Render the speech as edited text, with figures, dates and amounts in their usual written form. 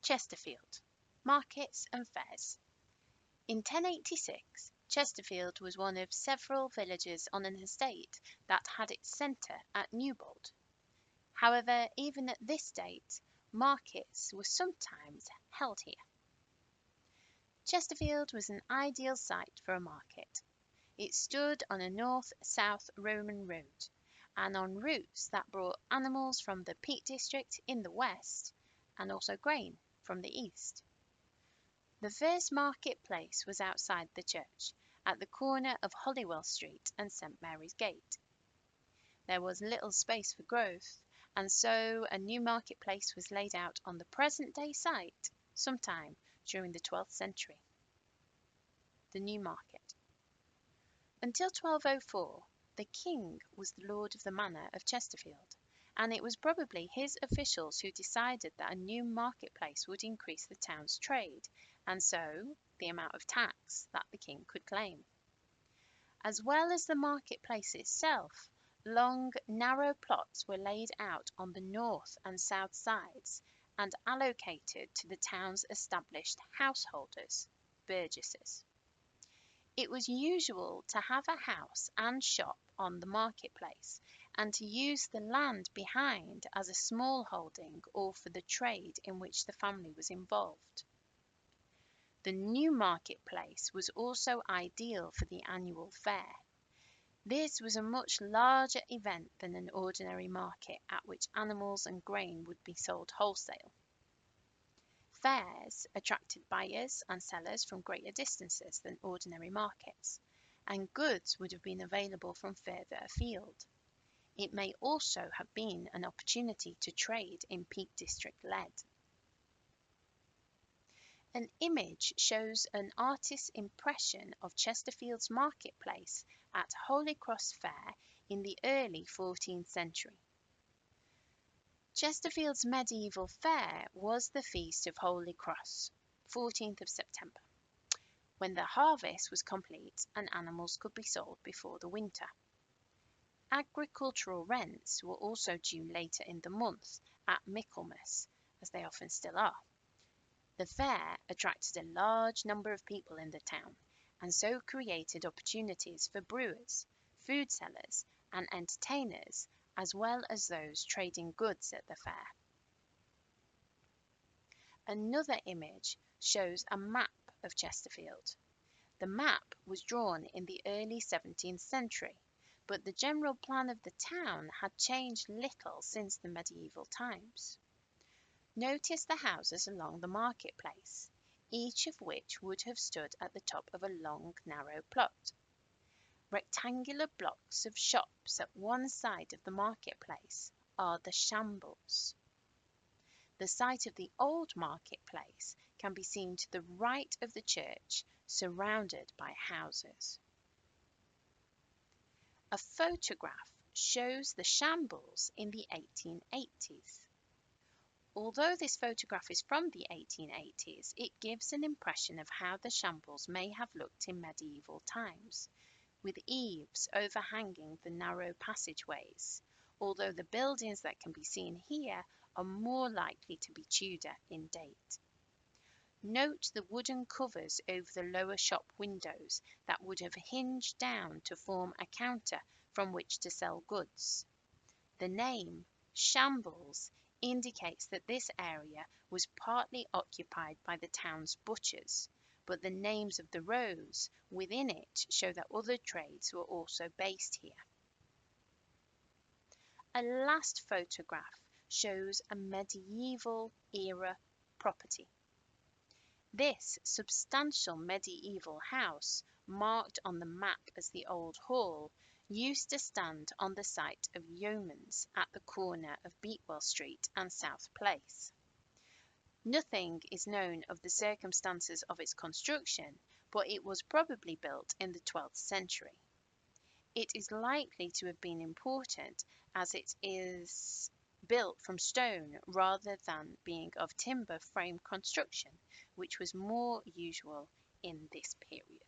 Chesterfield, Markets and Fairs. In 1086, Chesterfield was one of several villages on an estate that had its centre at Newbold. However, even at this date, markets were sometimes held here. Chesterfield was an ideal site for a market. It stood on a north-south Roman road, and on routes that brought animals from the Peak District in the west, and also grain from the east. The first marketplace was outside the church, at the corner of Holywell Street and St Mary's Gate. There was little space for growth, and so a new marketplace was laid out on the present-day site sometime during the 12th century. The New Market. Until 1204, the king was the lord of the manor of Chesterfield, and it was probably his officials who decided that a new marketplace would increase the town's trade, and so the amount of tax that the king could claim. As well as the marketplace itself, long, narrow plots were laid out on the north and south sides and allocated to the town's established householders, burgesses. It was usual to have a house and shop on the marketplace, and to use the land behind as a small holding or for the trade in which the family was involved. The new marketplace was also ideal for the annual fair. This was a much larger event than an ordinary market at which animals and grain would be sold wholesale. Fairs attracted buyers and sellers from greater distances than ordinary markets, and goods would have been available from further afield. It may also have been an opportunity to trade in Peak District lead. An image shows an artist's impression of Chesterfield's marketplace at Holy Cross Fair in the early 14th century. Chesterfield's medieval fair was the Feast of Holy Cross, 14th of September, when the harvest was complete and animals could be sold before the winter. Agricultural rents were also due later in the month at Michaelmas, as they often still are. The fair attracted a large number of people in the town, and so created opportunities for brewers, food sellers, and entertainers, as well as those trading goods at the fair. Another image shows a map of Chesterfield. The map was drawn in the early 17th century, but the general plan of the town had changed little since the medieval times. Notice the houses along the marketplace, each of which would have stood at the top of a long, narrow plot. Rectangular blocks of shops at one side of the marketplace are the shambles. The site of the old marketplace can be seen to the right of the church, surrounded by houses. A photograph shows the shambles in the 1880s. Although this photograph is from the 1880s, it gives an impression of how the shambles may have looked in medieval times, with eaves overhanging the narrow passageways, although the buildings that can be seen here are more likely to be Tudor in date. Note the wooden covers over the lower shop windows that would have hinged down to form a counter from which to sell goods. The name, Shambles, indicates that this area was partly occupied by the town's butchers, but the names of the rows within it show that other trades were also based here. A last photograph shows a medieval era property. This substantial medieval house, marked on the map as the Old Hall, used to stand on the site of Yeoman's at the corner of Beatwell Street and South Place. Nothing is known of the circumstances of its construction, but it was probably built in the 12th century. It is likely to have been important as it is built from stone rather than being of timber frame construction, which was more usual in this period.